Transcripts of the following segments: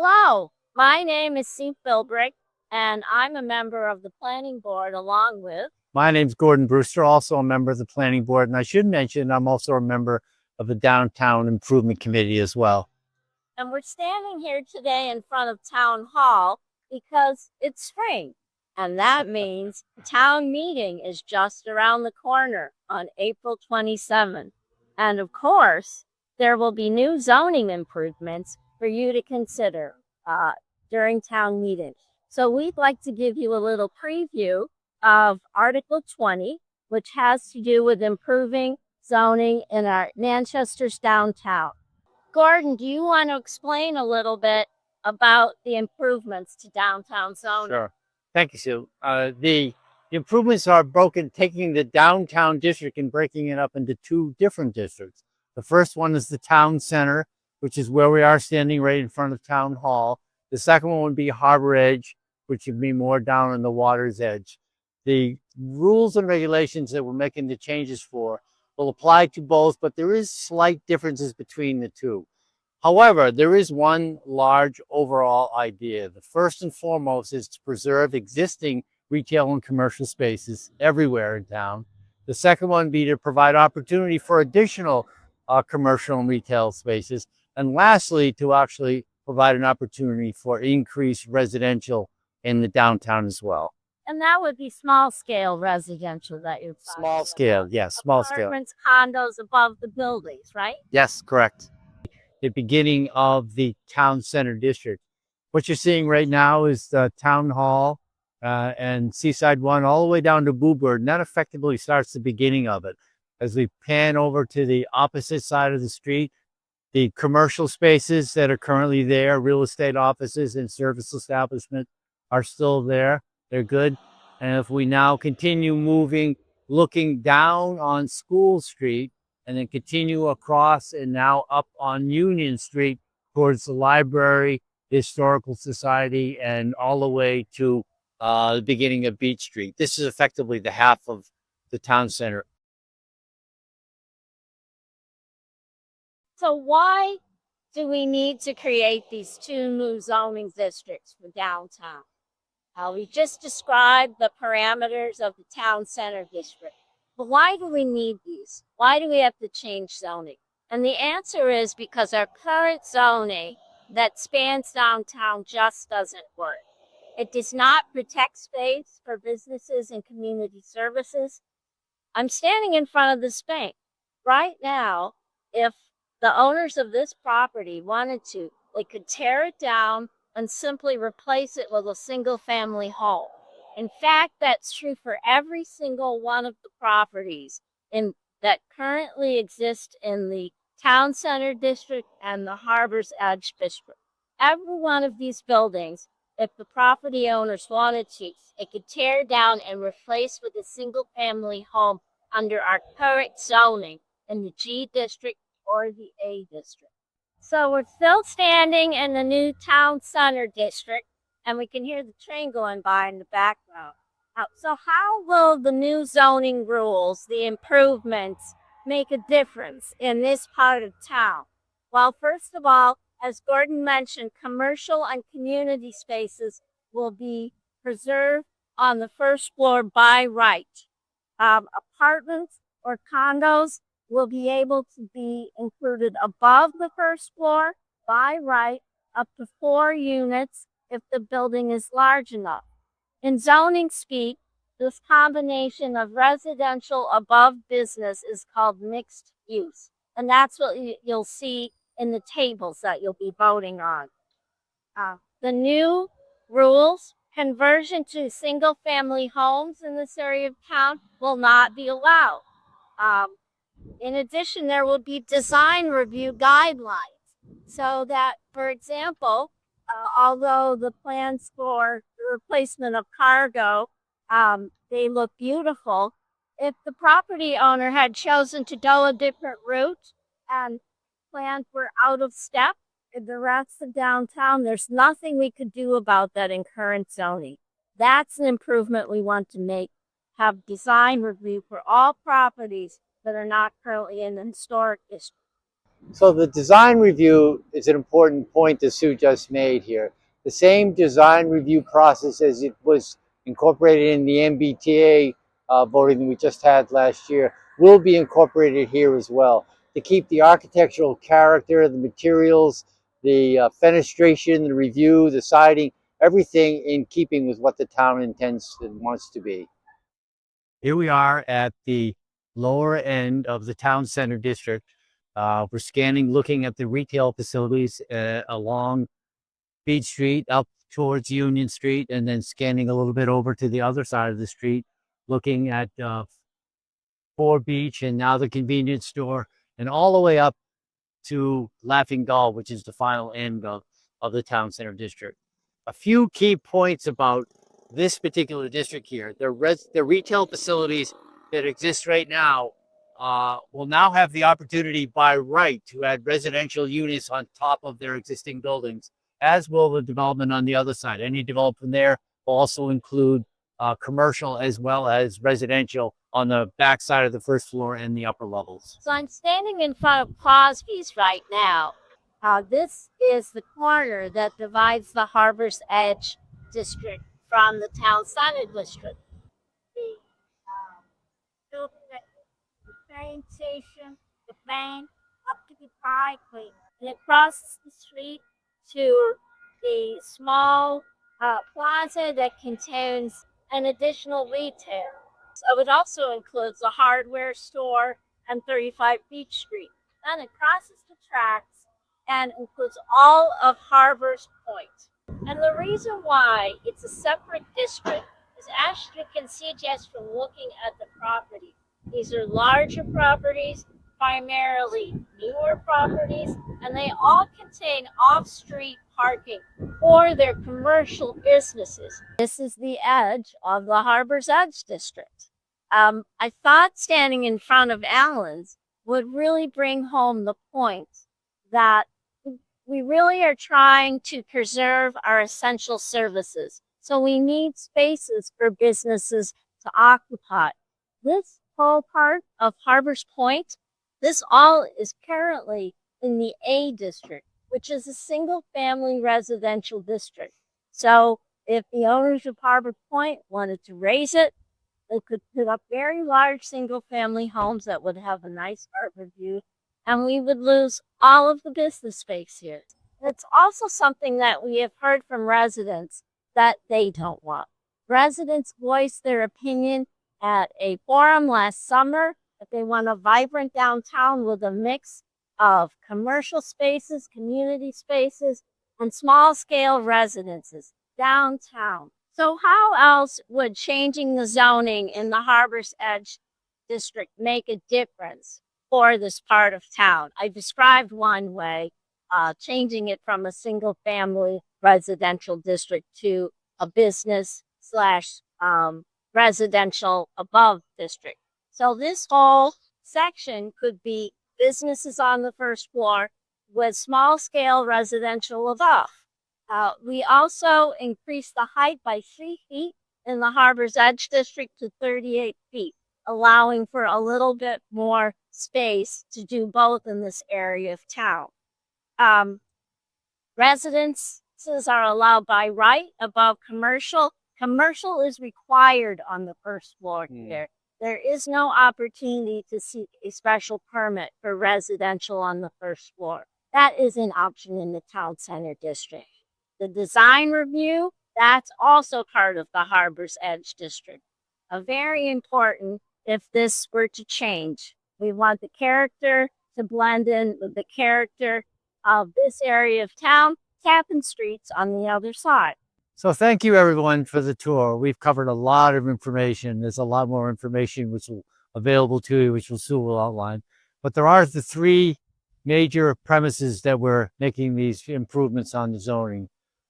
Hello, my name is Sue Philbrick, and I'm a member of the Planning Board along with. My name's Gordon Brewster, also a member of the Planning Board, and I should mention I'm also a member of the Downtown Improvement Committee as well. And we're standing here today in front of Town Hall because it's spring, and that means town meeting is just around the corner on April 27th. And of course, there will be new zoning improvements for you to consider during town meeting. So we'd like to give you a little preview of Article 20, which has to do with improving zoning in our Manchester's downtown. Gordon, do you want to explain a little bit about the improvements to downtown zoning? Sure. Thank you, Sue. The improvements are taking the downtown district and breaking it up into two different districts. The first one is the town center, which is where we are standing right in front of Town Hall. The second one would be Harbor Edge, which would be more down on the water's edge. The rules and regulations that we're making the changes for will apply to both, but there is slight differences between the two. However, there is one large overall idea. The first and foremost is to preserve existing retail and commercial spaces everywhere in town. The second one would be to provide opportunity for additional commercial and retail spaces. And lastly, to actually provide an opportunity for increased residential in the downtown as well. And that would be small scale residential that you're talking Small scale, yes, small scale. Apartments, condos above the buildings, right? Yes, correct. The beginning of the town center district. What you're seeing right now is the Town Hall and Seaside One all the way down to Boo Bird, and that effectively starts the beginning of it. As we pan over to the opposite side of the street, the commercial spaces that are currently there, real estate offices and service establishments are still there. They're good. And if we now continue moving, looking down on School Street, and then continue across and now up on Union Street towards the library, the Historical Society, and all the way to the beginning of Beach Street. This is effectively the half of the town center. So why do we need to create these two new zoning districts for downtown? We just described the parameters of the town center district. But why do we need these? Why do we have to change zoning? And the answer is because our current zoning that spans downtown just doesn't work. It does not protect space for businesses and community services. I'm standing in front of this bank. Right now, if the owners of this property wanted to, they could tear it down and simply replace it with a single family home. In fact, that's true for every single one of the properties that currently exist in the Town Center District and the Harbor's Edge District. Every one of these buildings, if the property owners wanted to, it could tear down and replace with a single family home under our current zoning in the G District or the A District. So we're still standing in the new Town Center District, and we can hear the train going by in the background. So how will the new zoning rules, the improvements, make a difference in this part of town? Well, first of all, as Gordon mentioned, commercial and community spaces will be preserved on the first floor by right. Apartments or condos will be able to be included above the first floor by right, up to 4 units if the building is large enough. In zoning speak, this combination of residential above business is called mixed use. And that's what you'll see in the tables that you'll be voting on. The new rules, conversion to single family homes in this area of town will not be allowed. In addition, there will be design review guidelines so that, for example, although the plans for the replacement of cargo, they look beautiful, if the property owner had chosen to go a different route and plans were out of step with the rest of downtown, there's nothing we could do about that in current zoning. That's an improvement we want to make. Have design review for all properties that are not currently in the historic district. So the design review is an important point that Sue just made here. The same design review process as it was incorporated in the MBTA voting that we just had last year will be incorporated here as well to keep the architectural character, the materials, the fenestration, the review, the siding, everything in keeping with what the town intends and wants to be. Here we are at the lower end of the town center district. We're scanning, looking at the retail facilities along Beach Street up towards Union Street, and then scanning a little bit over to the other side of the street, looking at Fore Beach and now the convenience store, and all the way up to Laughing Gull, which is the final end of the town center district. A few key points about this particular district here. The retail facilities that exist right now will now have the opportunity by right to add residential units on top of their existing buildings, as will the development on the other side. Any development there will also include commercial as well as residential on the back side of the first floor and the upper levels. So I'm standing in front of Crosby's right now. This is the corner that divides the Harbor's Edge district from the town center district. The train station, the bank, up to the highway, and it crosses the street to the small plaza that contains an additional retail. So it also includes a hardware store and 35 Beach Street. Then it crosses the tracks and includes all of Harbor's Point. And the reason why it's a separate district is, as you can see just from looking at the property, these are larger properties, primarily newer properties, and they all contain off-street parking for their commercial businesses. This is the edge of the Harbor's Edge district. I thought standing in front of Allen's would really bring home the point that we really are trying to preserve our essential services. So we need spaces for businesses to occupy. This whole part of Harbor's Point, this all is currently in the A district, which is a single family residential district. So if the owners of Harbor Point wanted to raise it, they could put up very large single family homes that would have a nice harbor view, and we would lose all of the business space here. It's also something that we have heard from residents that they don't want. Residents voiced their opinion at a forum last summer that they want a vibrant downtown with a mix of commercial spaces, community spaces, and small-scale residences downtown. So how else would changing the zoning in the Harbor's Edge district make a difference for this part of town? I described one way, changing it from a single-family residential district to a business slash residential above district. So this whole section could be businesses on the first floor with small scale residential above. We also increased the height by 3 feet in the Harbor's Edge district to 38 feet, allowing for a little bit more space to do both in this area of town. Residences are allowed by right above commercial. Commercial is required on the first floor here. There is no opportunity to seek a special permit for residential on the first floor. That is an option in the town center district. The design review, that's also part of the Harbor's Edge district. Very important if this were to change. We want the character to blend in with the character of this area of town. Tappan Street's on the other side. So thank you everyone for the tour. We've covered a lot of information. There's a lot more information which will available to you, which Sue will outline. But there are the 3 major premises that we're making these improvements on the zoning.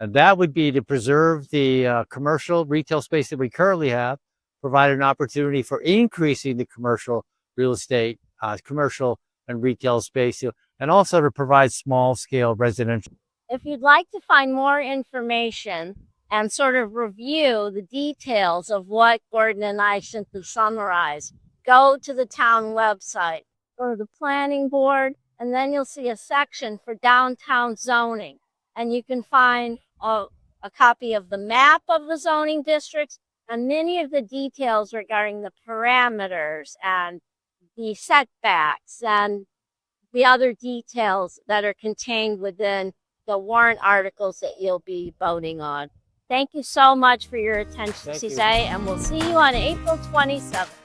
And that would be to preserve the commercial retail space that we currently have, provide an opportunity for increasing the commercial real estate, commercial and retail space, and also to provide small scale residential. If you'd like to find more information and sort of review the details of what Gordon and I simply summarized, go to the town website, go to the planning board, and then you'll see a section for downtown zoning. And you can find a copy of the map of the zoning districts and many of the details regarding the parameters and the setbacks and the other details that are contained within the warrant articles that you'll be voting on. Thank you so much for your attention Thank you. today, and we'll see you on April 27th.